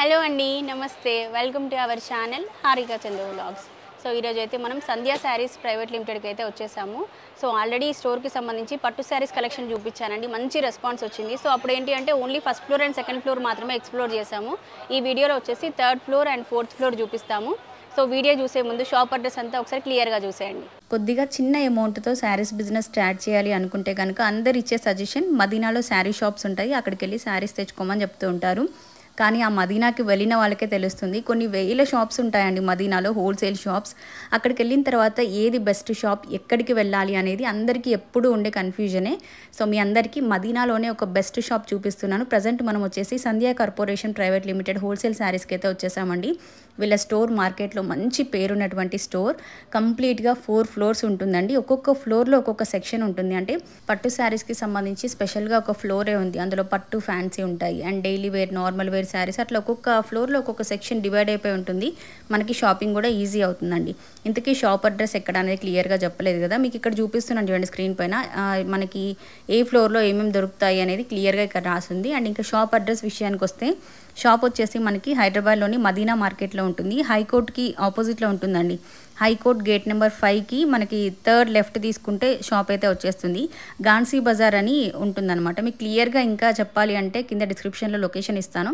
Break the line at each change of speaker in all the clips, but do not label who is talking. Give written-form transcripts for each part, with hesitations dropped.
Hello అండి, నమస్తే. Welcome to our channel Harika Chandra vlogs. So ఈరోజు అయితే మనం సంధ్యా శారీస్ ప్రైవేట్ లిమిటెడ్కి అయితే వచ్చేసాము. సో ఆల్రెడీ ఈ స్టోర్కి సంబంధించి పట్టు శారీస్ కలెక్షన్ చూపించానండి, మంచి రెస్పాన్స్ వచ్చింది. సో అప్పుడు ఏంటి అంటే only first floor and second floor మాత్రమే ఎక్స్ప్లోర్ చేసాము. ఈ వీడియోలో వచ్చేసి third floor and fourth floor చూపిస్తాము. సో వీడియో చూసే ముందు షాప్ అడ్రస్ అంతా ఒకసారి క్లియర్గా చూసేయండి. కొద్దిగా చిన్న అమౌంట్తో శారీస్ బిజినెస్ స్టార్ట్ చేయాలి అనుకుంటే కనుక అందరు ఇచ్చే సజెషన్ మదీనాలో శారీ షాప్స్ ఉంటాయి, అక్కడికి వెళ్ళి శారీస్ తెచ్చుకోమని చెప్తూ ఉంటారు. కానీ ఆ మదీనాకి వెళ్ళిన వాళ్ళకే తెలుస్తుంది, కొన్ని వేల షాప్స్ ఉంటాయండి మదీనాలో, హోల్సేల్ షాప్స్. అక్కడికి వెళ్ళిన తర్వాత ఏది బెస్ట్ షాప్, ఎక్కడికి వెళ్ళాలి అనేది అందరికీ ఎప్పుడూ ఉండే కన్ఫ్యూజనే. సో మీ అందరికీ మదీనాలోనే ఒక బెస్ట్ షాప్ చూపిస్తున్నాను. ప్రజెంట్ మనం వచ్చేసి సంధ్యా కార్పొరేషన్ ప్రైవేట్ లిమిటెడ్ హోల్సేల్ శారీస్కి అయితే వచ్చేసామండి. వీళ్ళ స్టోర్ మార్కెట్లో మంచి పేరున్నటువంటి స్టోర్. కంప్లీట్గా 4 ఫ్లోర్స్ ఉంటుందండి. ఒక్కొక్క ఫ్లోర్లో ఒక్కొక్క సెక్షన్ ఉంటుంది. అంటే పట్టు శారీస్కి సంబంధించి స్పెషల్గా ఒక ఫ్లోరే ఉంది, అందులో పట్టు ఫ్యాన్సీ ఉంటాయి and daily wear, normal wear saris, అట్లా ఒక్కొక్క ఫ్లోర్లో ఒక్కొక్క సెక్షన్ డివైడ్ అయిపోయి ఉంటుంది. మనకి షాపింగ్ కూడా ఈజీ అవుతుందండి. ఇంతకీ షాప్ అడ్రస్ ఎక్కడ అనేది క్లియర్గా చెప్పలేదు కదా, మీకు ఇక్కడ చూపిస్తున్నాను చూడండి స్క్రీన్ పైన. మనకి ఏ ఫ్లోర్లో ఏమేమి దొరుకుతాయి అనేది క్లియర్గా ఇక్కడ రాసింది. అండ్ ఇంకా షాప్ అడ్రస్ విషయానికి వస్తే, షాప్ వచ్చేసి మనకి హైదరాబాద్లోని మదీనా మార్కెట్లో ఉంటుంది. హైకోర్ట్కి ఆపోజిట్లో ఉంటుందండి. హైకోర్ట్ గేట్ నెంబర్ 5కి మనకి థర్డ్ లెఫ్ట్ తీసుకుంటే షాప్ అయితే వచ్చేస్తుంది. గాన్సీ బజార్ అని ఉంటుందన్నమాట. మీకు క్లియర్గా ఇంకా చెప్పాలి అంటే కింద డిస్క్రిప్షన్లో లొకేషన్ ఇస్తాను,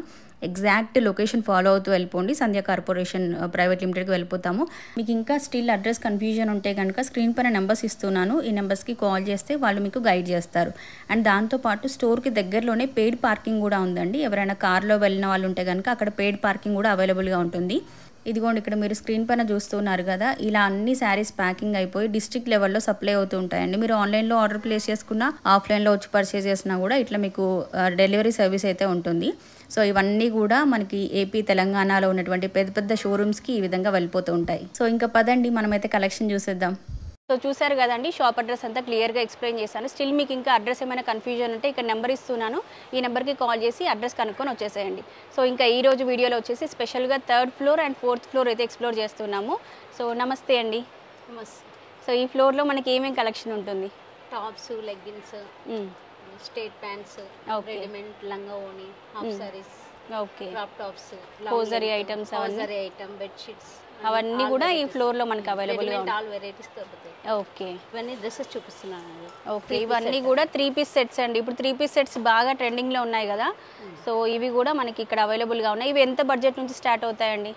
ఎగ్జాక్ట్ లొకేషన్ ఫాలో అవుతూ వెళ్ళిపోండి. సంధ్యా కార్పొరేషన్ ప్రైవేట్ లిమిటెడ్కి వెళ్ళిపోతాము. మీకు ఇంకా స్టిల్ అడ్రస్ కన్ఫ్యూజన్ ఉంటే కనుక స్క్రీన్ పైన నెంబర్స్ ఇస్తున్నాను, ఈ నెంబర్స్కి కాల్ చేస్తే వాళ్ళు మీకు గైడ్ చేస్తారు. అండ్ దాంతోపాటు స్టోర్కి దగ్గరలోనే పెయిడ్ పార్కింగ్ కూడా ఉందండి. ఎవరైనా కార్లో వెళ్ళిన వాళ్ళు ఉంటే కనుక అక్కడ పెయిడ్ పార్కింగ్ కూడా అవైలబుల్గా ఉంటుంది. ఇదిగోండి ఇక్కడ మీరు స్క్రీన్ పైన చూస్తున్నారు కదా, ఇలా అన్ని శారీస్ ప్యాకింగ్ అయిపోయి డిస్ట్రిక్ట్ లెవెల్లో సప్లై అవుతూ ఉంటాయండి. మీరు ఆన్లైన్లో ఆర్డర్ ప్లేస్ చేసుకున్నా, ఆఫ్లైన్లో వచ్చి పర్చేస్ చేసినా కూడా ఇట్లా మీకు డెలివరీ సర్వీస్ అయితే ఉంటుంది. సో ఇవన్నీ కూడా మనకి ఏపీ, తెలంగాణలో ఉన్నటువంటి పెద్ద పెద్ద షోరూమ్స్కి ఈ విధంగా వెళ్ళిపోతూ ఉంటాయి. సో ఇంకా పదండి మనమైతే కలెక్షన్ చూసేద్దాం. సో చూసారు కదండి, షాప్ అడ్రస్ అంతా క్లియర్గా ఎక్స్ప్లెయిన్ చేశాను. స్టిల్ మీకు ఇంకా అడ్రస్ ఏమైనా కన్ఫ్యూజన్ ఉంటే ఇక్కడ నెంబర్ ఇస్తున్నాను, ఈ నెంబర్కి కాల్ చేసి అడ్రస్ కనుక్కొని వచ్చేసేయండి. సో ఇంకా ఈ రోజు వీడియోలో వచ్చేసి స్పెషల్గా third floor and fourth floor అయితే ఎక్స్ప్లోర్ చేస్తున్నాము. సో నమస్తే అండి.
నమస్తే.
సో ఈ ఫ్లోర్లో మనకి ఏమేమి కలెక్షన్ ఉంటుంది?
Tops, leggings, straight pants, readymade లంగా ఓని, half saris,
okay,
crop tops,
hosiery items,
hosiery item, bedsheets,
అవన్నీ కూడా ఈ ఫ్లోర్లో మనకి అవైలబుల్గా ఉంటాయి.
ఆల్ వెరైటీస్ దొరుకుతాయి.
ఓకే,
ఇవన్నీ డ్రెస్సెస్ చూపిస్తున్నాను.
ఓకే, ఇవన్నీ కూడా 3 పీస్ సెట్స్ అండి. ఇప్పుడు 3 పీస్ సెట్స్ బాగా ట్రెండింగ్లో ఉన్నాయి కదా, సో ఇవి కూడా మనకి ఇక్కడ అవైలబుల్గా ఉన్నాయి. ఇవి ఎంత బడ్జెట్ నుంచి స్టార్ట్ అవుతాయండి?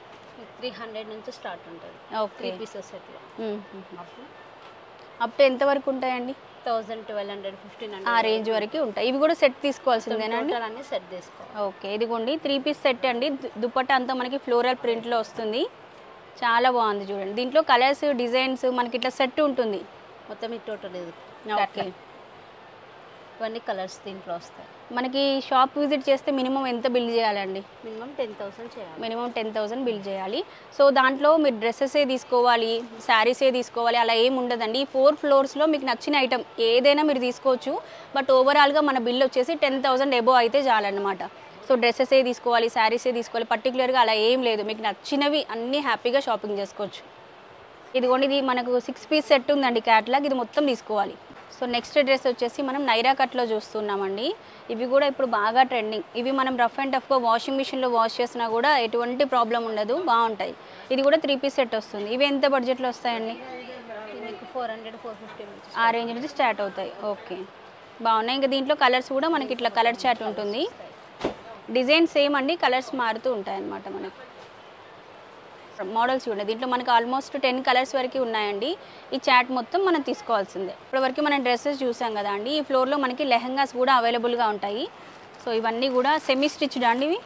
300 నుంచి స్టార్ట్ ఉంటుంది.
ఓకే,
3 పీసెస్ సెట్లో
అప్ టు ఎంత వరకు ఉంటాయండి?
1000, 1200, 1500
ఆ రేంజ్ వరకు ఉంటాయి. ఇవి కూడా సెట్ తీసుకోవాల్సిందేనండి?
అన్ని సెట్ తీసుకోవాలి.
ఓకే, ఇదిగోండి 3 పీస్ సెట్ అండి. దుపట్టా అంతా మనకి ఫ్లోరల్ ప్రింట్లో వస్తుంది, చాలా బాగుంది చూడండి. దీంట్లో కలర్స్, డిజైన్స్ మనకి ఇట్లా సెట్ ఉంటుంది
మొత్తం. ఈ టోటల్
ఓకే,
ఇవన్నీ కలర్స్ దీంట్లో వస్తాయి.
మనకి షాప్ విజిట్ చేస్తే మినిమం ఎంత బిల్ చేయాలండి?
మినిమం 10,000 చేయాలి.
మినిమం 10,000 బిల్ చేయాలి. సో దాంట్లో మీరు డ్రెస్సెసే తీసుకోవాలి, శారీసే తీసుకోవాలి అలా ఏమి ఉండదండి. ఈ 4 ఫ్లోర్స్లో మీకు నచ్చిన ఐటమ్ ఏదైనా మీరు తీసుకోవచ్చు. బట్ ఓవరాల్గా మన బిల్ వచ్చేసి 10,000 ఎబో అయితే చాలన్నమాట. సో డ్రెస్సెసే తీసుకోవాలి, శారీసే తీసుకోవాలి, పర్టికులర్గా అలా ఏం లేదు. మీకు నచ్చినవి అన్నీ హ్యాపీగా షాపింగ్ చేసుకోవచ్చు. ఇదిగోండి, ఇది మనకు 6 పీస్ సెట్ ఉందండి క్యాటలాగ్, ఇది మొత్తం తీసుకోవాలి. సో నెక్స్ట్ డ్రెస్ వచ్చేసి మనం నైరా కట్లో చూస్తున్నామండి. ఇవి కూడా ఇప్పుడు బాగా ట్రెండింగ్. ఇవి మనం రఫ్ అండ్ టఫ్గా వాషింగ్ మిషన్లో వాష్ చేసినా కూడా ఎటువంటి ప్రాబ్లం ఉండదు, బాగుంటాయి. ఇది కూడా 3 పీస్ సెట్ వస్తుంది. ఇవి ఎంత బడ్జెట్లో వస్తాయండి?
400, 450
ఆ రేంజ్ నుంచి స్టార్ట్ అవుతాయి. ఓకే, బాగున్నాయి. ఇంకా దీంట్లో కలర్స్ కూడా మనకి ఇట్లా కలర్ చాట్ ఉంటుంది. డిజైన్ సేమ్ అండి, కలర్స్ మారుతూ ఉంటాయి అన్నమాట. మనకు మోడల్స్ చూడండి, దీంట్లో మనకు ఆల్మోస్ట్ 10 కలర్స్ వరకు ఉన్నాయండి. ఈ చాట్ మొత్తం మనం తీసుకోవాల్సిందే. ఇప్పటివరకు మనం డ్రెస్సెస్ చూసాం కదా అండి, ఈ ఫ్లోర్లో మనకి లెహంగాస్ కూడా అవైలబుల్గా ఉంటాయి. సో ఇవన్నీ కూడా సెమీ స్టిచ్డ్ అండి. ఇవి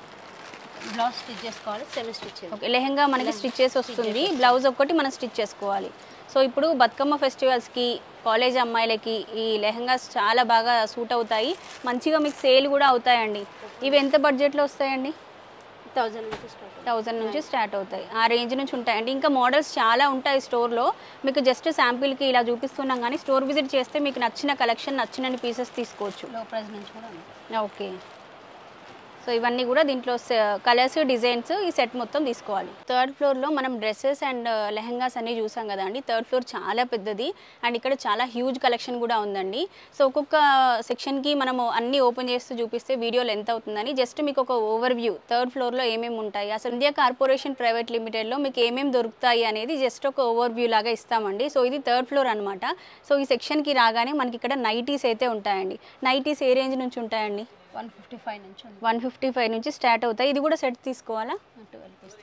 బ్లౌజ్ స్టిచ్ చేసుకోవాలి, సెమీ స్టిచ్.
ఓకే, లెహంగా మనకి స్టిచ్ చేసి వస్తుంది, బ్లౌజ్ ఒక్కటి మనం స్టిచ్ చేసుకోవాలి. సో ఇప్పుడు బతుకమ్మ ఫెస్టివల్స్కి, కాలేజ్ అమ్మాయిలకి ఈ లెహంగాస్ చాలా బాగా సూట్ అవుతాయి, మంచిగా మీకు సేల్ కూడా అవుతాయండి. ఇవి ఎంత బడ్జెట్లో వస్తాయండి? 1000 నుంచి స్టార్ట్ అవుతాయి, ఆ రేంజ్ నుంచి ఉంటాయండి. ఇంకా మోడల్స్ చాలా ఉంటాయి స్టోర్లో. మీకు జస్ట్ శాంపిల్కి ఇలా చూపిస్తున్నాం, కానీ స్టోర్ విజిట్ చేస్తే మీకు నచ్చిన కలెక్షన్, నచ్చిన పీసెస్ తీసుకోవచ్చు.
లో ప్రైస్ నుంచి కూడా.
ఓకే, సో ఇవన్నీ కూడా దీంట్లో కలర్స్ డిజైన్స్ ఈ సెట్ మొత్తం తీసుకోవాలి. థర్డ్ ఫ్లోర్లో మనం డ్రెస్సెస్ అండ్ లెహంగాస్ అన్నీ చూసాం కదా అండి. థర్డ్ ఫ్లోర్ చాలా పెద్దది అండ్ ఇక్కడ చాలా హ్యూజ్ కలెక్షన్ కూడా ఉందండి. సో ఒక్కొక్క సెక్షన్కి మనము అన్నీ ఓపెన్ చేస్తూ చూపిస్తే వీడియో లెంత్ అవుతుందని జస్ట్ మీకు ఒక ఓవర్ వ్యూ థర్డ్ ఫ్లోర్లో ఏమేమి ఉంటాయి, అసలు ఇండియా కార్పొరేషన్ ప్రైవేట్ లిమిటెడ్లో మీకు ఏమేమి దొరుకుతాయి అనేది జస్ట్ ఒక ఓవర్ వ్యూ లాగా ఇస్తామండి. సో ఇది థర్డ్ ఫ్లోర్ అనమాట. సో ఈ సెక్షన్కి రాగానే మనకి ఇక్కడ నైటీస్ అయితే ఉంటాయండి. నైటీస్ ఏ రేంజ్ నుంచి ఉంటాయండి?
155 నుంచి
155 నుంచి స్టార్ట్ అవుతాయి. ఇది కూడా సెట్ తీసుకోవాలా?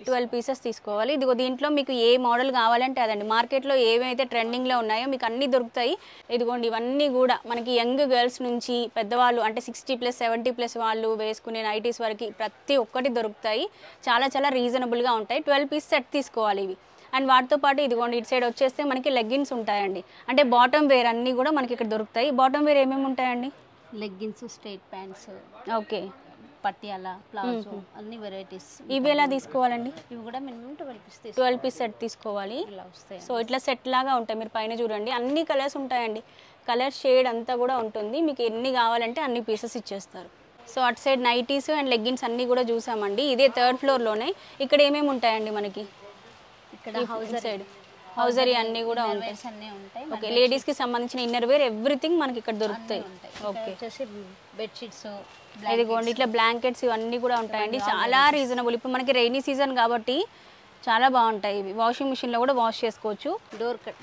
12 పీసెస్ తీసుకోవాలి. ఇదిగో దీంట్లో మీకు ఏ మోడల్ కావాలంటే అదండి. మార్కెట్లో ఏవైతే ట్రెండింగ్లో ఉన్నాయో మీకు అన్నీ దొరుకుతాయి. ఇదిగోండి ఇవన్నీ కూడా మనకి యంగ్ గర్ల్స్ నుంచి పెద్దవాళ్ళు అంటే 60+, 70+ వాళ్ళు వేసుకునే నైటీస్ వరకు ప్రతి ఒక్కటి దొరుకుతాయి. చాలా చాలా రీజనబుల్గా ఉంటాయి. 12 పీస్ సెట్ తీసుకోవాలి ఇవి. అండ్ వాటితో పాటు ఇదిగోండి ఇటు సైడ్ వచ్చేస్తే మనకి లెగ్గిన్స్ ఉంటాయండి. అంటే బాటమ్ వేర్ అన్నీ కూడా మనకి ఇక్కడ దొరుకుతాయి. బాటమ్ వేర్ ఏమేమి ఉంటాయండి?
Leggings, straight pants,
okay,
Patiala, palazzo అన్ని వెరైటీస్.
ఇవి ఎలా తీసుకోవాలండి?
ఇవి కూడా మినిమం 12 పీస్
12 పీస్ సెట్ తీసుకోవాలి.
ఇలా వస్తాయి.
సో ఇట్లా సెట్ లాగా ఉంటాయి. మీరు పైన చూడండి అన్ని కలర్స్ ఉంటాయండి. కలర్ షేడ్ అంతా కూడా ఉంటుంది. మీకు ఎన్ని కావాలంటే అన్ని పీసెస్ ఇచ్చేస్తారు. సో అటు సైడ్ నైటీస్ అండ్ లెగ్గిన్స్ అన్నీ కూడా చూసామండి. ఇదే థర్డ్ ఫ్లోర్లోనే. ఇక్కడ ఏమేమి ఉంటాయండి మనకి?
ఇక్కడ
సైడ్ హౌజరీ అన్నీ కూడా ఉంటాయి. ఓకే, లేడీస్కి సంబంధించిన ఇన్నర్ వేర్ ఎవ్రీథింగ్ మనకి ఇక్కడ దొరుకుతాయి. ఓకే,
వచ్చేసి బెడ్షీట్స్,
ఇదిగోండి ఇట్లా బ్లాంకెట్స్ ఇవన్నీ కూడా ఉంటాయండి. చాలా రీజనబుల్. ఇప్పుడు మనకి రైనీ సీజన్ కాబట్టి చాలా బాగుంటాయి ఇవి. వాషింగ్ మిషన్లో కూడా వాష్ చేసుకోవచ్చు.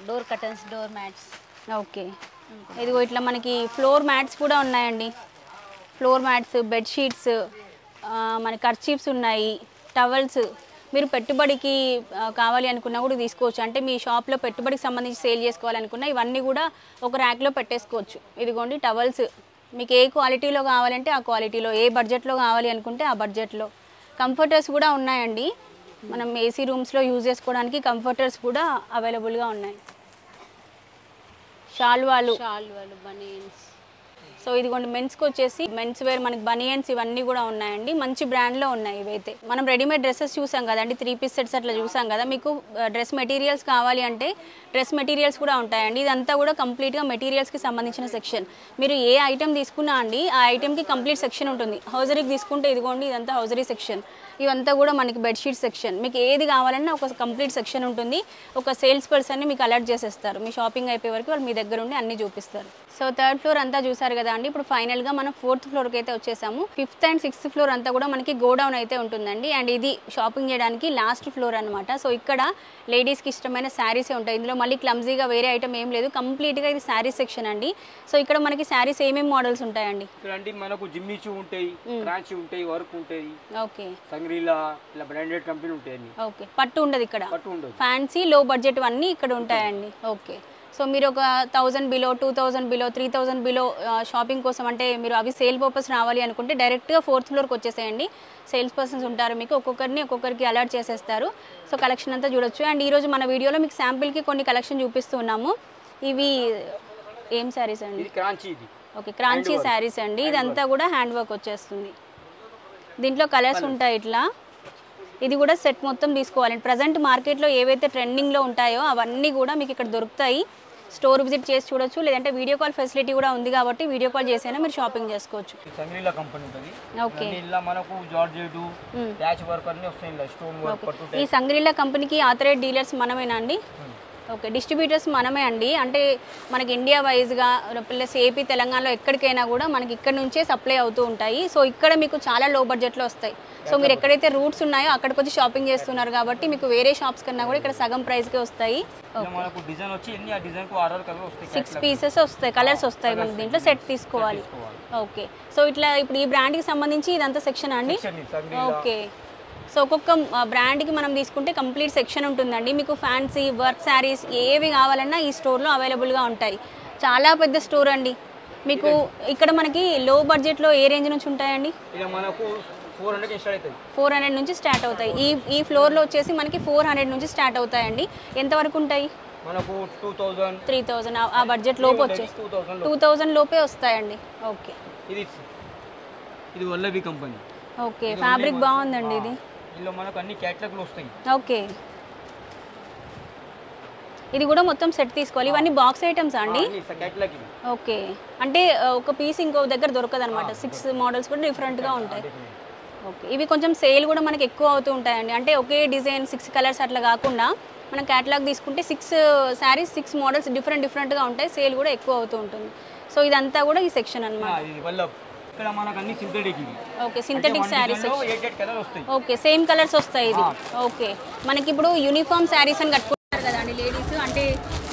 Door curtains, door mats.
Okay, ఇదిగో ఇట్లా మనకి ఫ్లోర్ మ్యాట్స్ కూడా ఉన్నాయండి. ఫ్లోర్ మ్యాట్స్, బెడ్షీట్స్, మన కర్చీఫ్స్ ఉన్నాయి, టవల్స్. మీరు పెట్టుబడికి కావాలి అనుకున్నా కూడా తీసుకోవచ్చు. అంటే మీ షాప్లో పెట్టుబడికి సంబంధించి సేల్ చేసుకోవాలనుకున్నా ఇవన్నీ కూడా ఒక ర్యాక్లో పెట్టేసుకోవచ్చు. ఇదిగోండి టవల్స్. మీకు ఏ క్వాలిటీలో కావాలంటే ఆ క్వాలిటీలో, ఏ బడ్జెట్లో కావాలి అనుకుంటే ఆ బడ్జెట్లో. కంఫర్టర్స్ కూడా ఉన్నాయండి. మనం ఏసీ రూమ్స్లో యూజ్ చేసుకోవడానికి కంఫర్టర్స్ కూడా అవైలబుల్గా ఉన్నాయి. షాల్వాలు,
బనియన్స్.
సో ఇదిగోండి మెన్స్కి వచ్చేసి మెన్స్ వేర్ మనకి బనియన్స్ ఇవన్నీ కూడా ఉన్నాయండి. మంచి బ్రాండ్లో ఉన్నాయి ఇవైతే. మనం రెడీమేడ్ డ్రెస్సెస్ చూసాం కదండి, 3 పీస్ సెట్స్ అట్లా చూసాం కదా. మీకు డ్రెస్ మెటీరియల్స్ కావాలి అంటే డ్రెస్ మెటీరియల్స్ కూడా ఉంటాయండి. ఇదంతా కూడా కంప్లీట్గా మెటీరియల్స్కి సంబంధించిన సెక్షన్. మీరు ఏ ఐటెం తీసుకున్నా అండి ఆ ఐటెంకి కంప్లీట్ సెక్షన్ ఉంటుంది. హౌజరీకి తీసుకుంటే ఇదిగోండి ఇదంతా హౌజరీ సెక్షన్. ఇవంతా కూడా మనకి బెడ్షీట్ సెక్షన్. మీకు ఏది కావాలన్నా ఒక కంప్లీట్ సెక్షన్ ఉంటుంది. ఒక సేల్స్ పర్సన్ని మీకు అలర్ట్ చేసేస్తారు. మీ షాపింగ్ అయిపోయే వరకు వాళ్ళు మీ దగ్గర ఉండి అన్నీ చూపిస్తారు. సో థర్డ్ ఫ్లోర్ అంతా చూసారు కదా అండి. ఇప్పుడు ఫైనల్గా మనం 4th ఫ్లోర్కి అయితే వచ్చేసాము. 5th అండ్ 6th ఫ్లోర్ అంతా కూడా మనకి గోడౌన్ అయితే ఉంటుందండి. అండ్ ఇది షాపింగ్ చేయడానికి లాస్ట్ ఫ్లోర్ అనమాట. సో ఇక్కడ లేడీస్కి ఇష్టమైన శారీసే ఉంటాయి. ఇందులో మళ్ళీ క్లమ్జీగా వేరే ఐటమ్ ఏం లేదు. కంప్లీట్గా ఇది శారీ సెక్షన్ అండి. సో ఇక్కడ మనకి శారీస్ ఏమేమి మోడల్స్ ఉంటాయండి?
మనకు జిమ్మిచూ ఉంటాయి, క్రాంచీ ఉంటాయి, వర్క్ ఉంటాయి.
ఓకే,
సంగ్రీలా ఇలా బ్రాండెడ్ కంపెనీ ఉంటాయి.
ఓకే, పట్టు ఉండదు ఇక్కడ.
పట్టు ఉండదు.
ఫ్యాన్సీ లో బడ్జెట్ అన్నీ ఇక్కడ ఉంటాయండి. ఓకే, సో మీరు ఒక 1000 బిలో, 2000 బిలో, 3000 బిలో షాపింగ్ కోసం అంటే మీరు అవి సేల్ పర్పస్ రావాలి అనుకుంటే డైరెక్ట్గా 4th ఫ్లోర్కి వచ్చేసేయండి. సేల్స్ పర్సన్స్ ఉంటారు. మీకు ఒక్కొక్కరికి అలర్ట్ చేసేస్తారు. సో కలెక్షన్ అంతా చూడొచ్చు. అండ్ ఈరోజు మన వీడియోలో మీకు శాంపిల్కి కొన్ని కలెక్షన్ చూపిస్తున్నాము. ఇవి ఏం శారీస్ అండి? ఓకే, క్రాంచీ శారీస్ అండి. ఇదంతా కూడా హ్యాండ్ వర్క్ వచ్చేస్తుంది. దీంట్లో కలర్స్ ఉంటాయి ఇట్లా. ఇది కూడా సెట్ మొత్తం తీసుకోవాలండి. ప్రజెంట్ మార్కెట్లో ఏవైతే ట్రెండింగ్లో ఉంటాయో అవన్నీ కూడా మీకు ఇక్కడ దొరుకుతాయి. స్టోర్ విజిట్ చేసి చూడొచ్చు, లేదంటే వీడియో కాల్ ఫెసిలిటీ కూడా ఉంది కాబట్టి వీడియో కాల్ చేసైనా మీరు షాపింగ్ చేసుకోవచ్చు.
సంగ్రీలా కంపెనీ ఉంటుంది.
ఓకే,
ఇలా మనకు జార్జెట్, ప్యాచ్ వర్క్ అన్ని వస్తాయి. ఇలా స్టోన్ వర్క్ పట్టు.
ఈ సంగ్రీలా కంపెనీకి ఆథరైజ్డ్ డీలర్స్ మనమేనా అండి? ఓకే, డిస్ట్రిబ్యూటర్స్ మనమే అండి. అంటే మనకి ఇండియా వైజ్గా ప్లస్ ఏపీ, తెలంగాణలో ఎక్కడికైనా కూడా మనకి ఇక్కడ నుంచే సప్లై అవుతూ ఉంటాయి. సో ఇక్కడ మీకు చాలా లో బడ్జెట్లో వస్తాయి. సో మీరు ఎక్కడైతే రూట్స్ ఉన్నాయో అక్కడికి వచ్చి షాపింగ్ చేస్తున్నారు కాబట్టి మీకు వేరే షాప్స్ కన్నా కూడా ఇక్కడ సగం ప్రైస్కే వస్తాయి. 6 పీసెస్ వస్తాయి, కలర్స్ వస్తాయి. మనకి దీంట్లో సెట్ తీసుకోవాలి. ఓకే, సో ఇట్లా ఇప్పుడు ఈ బ్రాండ్కి సంబంధించి ఇదంతా సెక్షన్ అండి. ఓకే, సో ఒక్కొక్క బ్రాండ్కి మనం తీసుకుంటే కంప్లీట్ సెక్షన్ ఉంటుందండి. మీకు ఫ్యాన్సీ వర్క్ శారీస్ ఏవి కావాలన్నా ఈ స్టోర్లో అవైలబుల్గా ఉంటాయి. చాలా పెద్ద స్టోర్ అండి. మీకు ఇక్కడ మనకి లో బడ్జెట్లో ఏ రేంజ్ నుంచి ఉంటాయండి? 400 నుంచి స్టార్ట్ అవుతాయి. ఈ ఫ్లోర్లో వచ్చేసి మనకి 400 నుంచి స్టార్ట్ అవుతాయండి. ఎంతవరకు ఉంటాయి? 3000 ఆ బడ్జెట్ లోపు వచ్చేసి 2000 లోపే వస్తాయండి. ఓకే,
ఇది వల్లభి కంపెనీ.
ఓకే, ఫ్యాబ్రిక్ బాగుందండి. ఇది
ఇందులో మనకు అన్ని కేటలాగ్లు వస్తాయి.
ఓకే, ఇది కూడా మొత్తం సెట్ తీసుకోవాలి. ఇవన్నీ బాక్స్ ఐటమ్స్ అండి. ఓకే, అంటే ఒక పీస్ ఇంకో దగ్గర దొరకదు అనమాట. 6 మోడల్స్ కూడా డిఫరెంట్గా ఉంటాయి. ఓకే, ఇవి కొంచెం సేల్ కూడా మనకి ఎక్కువ అవుతూ ఉంటాయండి. అంటే ఒకే డిజైన్ 6 కలర్స్ అట్లా కాకుండా మనం క్యాటలాగ్ తీసుకుంటే 6 శారీస్ 6 మోడల్స్ డిఫరెంట్గా ఉంటాయి. సేల్ కూడా ఎక్కువ అవుతూ ఉంటుంది. సో ఇదంతా కూడా ఈ సెక్షన్ అన్నమాట.
ఇక్కడ మనకు అన్ని సింథటిక్ ఇవి.
Okay, synthetic saris.
8 కలర్ వస్తాయి.
ఓకే, సేమ్ కలర్స్ వస్తాయి ఇది. ఓకే, మనకి ఇప్పుడు యూనిఫామ్ శారీస్ అని కట్టుకుంటారు కదండి లేడీస్. అంటే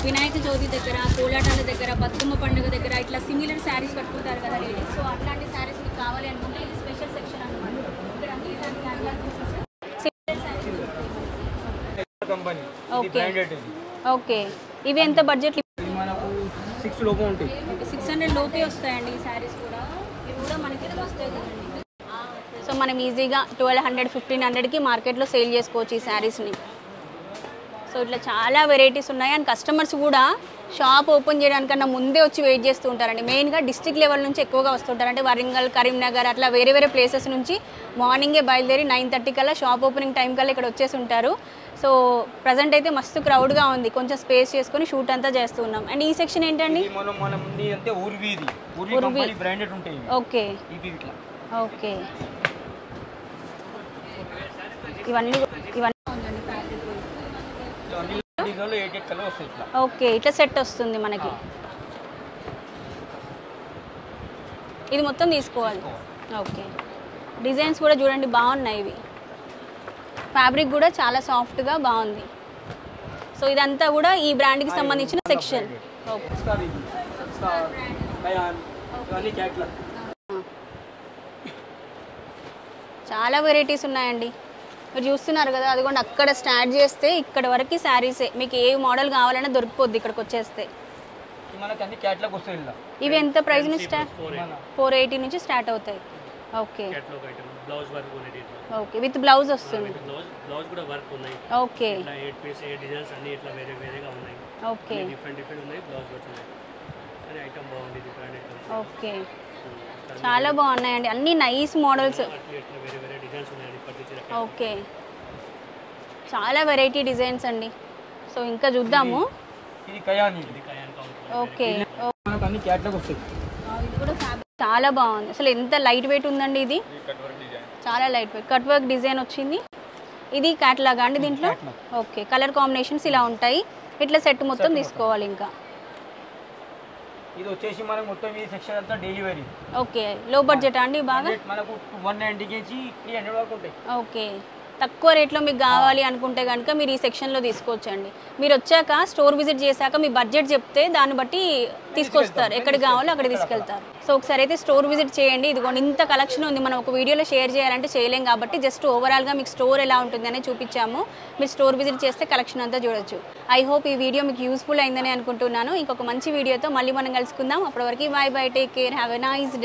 వినాయక చవితి దగ్గర, కోలాటాల దగ్గర, బతుకమ్మ పండుగ దగ్గర ఇట్లా సిమిలర్ శారీస్ కట్టుకుంటారు కదా లేడీస్. సో అట్లాంటి శారీస్ మీకు కావాలి అనుకుంటే ఇది స్పెషల్ సెక్షన్ అన్నమాట. ఇక్కడ అన్ని ఇట్లాంటి catalogue pieces similar saris.
Company ఇది
ఓకే
బ్రాండెడ్ ఇది.
ఓకే, ఇవి ఎంత బడ్జెట్?
ఇది మనకు 6 లోపు ఉంటాయి.
600 లోపే వస్తాయండి ఈ శారీస్ కూడా. ఇవి కూడా మనకి ఇట్లా వస్తాయి కదండి. సో మనం ఈజీగా 1200 1500కి మార్కెట్లో సేల్ చేసుకోవచ్చు ఈ శారీస్ని. సో ఇట్లా చాలా వెరైటీస్ ఉన్నాయి. అండ్ కస్టమర్స్ కూడా షాప్ ఓపెన్ చేయడానికన్నా ముందే వచ్చి వెయిట్ చేస్తూ ఉంటారండి. మెయిన్గా డిస్ట్రిక్ట్ లెవెల్ నుంచి ఎక్కువగా వస్తుంటారు. అంటే వరంగల్, కరీంనగర్ అట్లా వేరే వేరే ప్లేసెస్ నుంచి మార్నింగే బయలుదేరి 9:30 కల్లా షాప్ ఓపెనింగ్ టైం కల్లా ఇక్కడ వచ్చేసి ఉంటారు. సో ప్రజెంట్ అయితే మస్తు క్రౌడ్గా ఉంది. కొంచెం స్పేస్ చేసుకొని షూట్ అంతా చేస్తున్నాం. అండ్ ఈ సెక్షన్ ఏంటండి?
మనం అంటే ఊర్వి ఇది. ఊర్వి కంపెనీ బ్రాండెడ్ ఉంటాయి.
ఓకే
ఇది ఇట్లా.
ఓకే, ఇవన్నీ
డిజైన్లో 8 కలర్ వస్తాయి ఇట్లా.
ఓకే, ఇట్లా సెట్ వస్తుంది మనకి. ఇది మొత్తం తీసుకోవాలి. ఓకే, డిజైన్స్ కూడా చూడండి బాగున్నాయి. ఇవి ఫ్యాబ్రిక్ కూడా చాలా సాఫ్ట్గా బాగుంది. సో ఇదంతా కూడా ఈ బ్రాండ్కి సంబంధించిన సెక్షన్. ఓకే, చాలా వెరైటీస్ ఉన్నాయండి. మీరు చూస్తున్నారు కదా, అదిగోండి అక్కడ స్టార్ట్ చేస్తే ఇక్కడ వరకు శారీసే. మీకు ఏ మోడల్ కావాలన్నా దొరికిపోద్ది ఇక్కడికి వచ్చేస్తే. ఇవి ఎంత ప్రైస్ నుంచి స్టార్ట్? 480 నుంచి స్టార్ట్ అవుతాయి. ఓకే ఓకే, విత్ బ్లౌజ్ వస్తుంది. ఓకే ఓకే ఓకే, చాలా బాగున్నాయండి. అన్ని నైస్ మోడల్స్. ఓకే, చాలా వెరైటీ డిజైన్స్ అండి. సో ఇంకా చూద్దాము. ఓకే, ఇది కూడా ఫ్యాబ్రిక్ చాలా బాగుంది. అసలు ఎంత లైట్ వెయిట్ ఉందండి. ఇది చాలా light white gut work design వచ్చింది. ఇది క్యాటలాగ్ అండి దీంట్లో. ఓకే, కలర్ కాంబినేషన్స్ ఇలా ఉంటాయి. ఇట్లా సెట్ మొత్తం తీసుకోవాలి. ఇంకా
ఇది వచ్చేసి మనకు మొత్తం ఈ సెక్షన్ అంతా డెలివరీ.
ఓకే, లో బడ్జెట్ అండి బాగా.
మనకు 190 నుంచి 300 వరకు ఉంటాయి.
ఓకే, తక్కువ రేట్లో మీకు కావాలి అనుకుంటే కనుక మీరు ఈ సెక్షన్లో తీసుకోవచ్చండి. మీరు వచ్చాక స్టోర్ విజిట్ చేశాక మీ బడ్జెట్ చెప్తే దాన్ని బట్టి తీసుకొస్తారు. ఎక్కడికి కావాలో అక్కడ తీసుకెళ్తారు. సో ఒకసారి అయితే స్టోర్ విజిట్ చేయండి. ఇదిగోండి ఇంత కలెక్షన్ ఉంది. మనం ఒక వీడియోలో షేర్ చేయాలంటే చేయలేం కాబట్టి జస్ట్ ఓవరాల్గా మీకు స్టోర్ ఎలా ఉంటుంది అని చూపించాము. మీరు స్టోర్ విజిట్ చేస్తే కలెక్షన్ అంతా చూడొచ్చు. ఐ హోప్ ఈ వీడియో మీకు యూస్ఫుల్ అయిందని అనుకుంటున్నాను. ఇంకొక మంచి వీడియోతో మళ్ళీ మనం కలుసుకుందాం. అప్పటి వరకు by by, take care, have a nice day.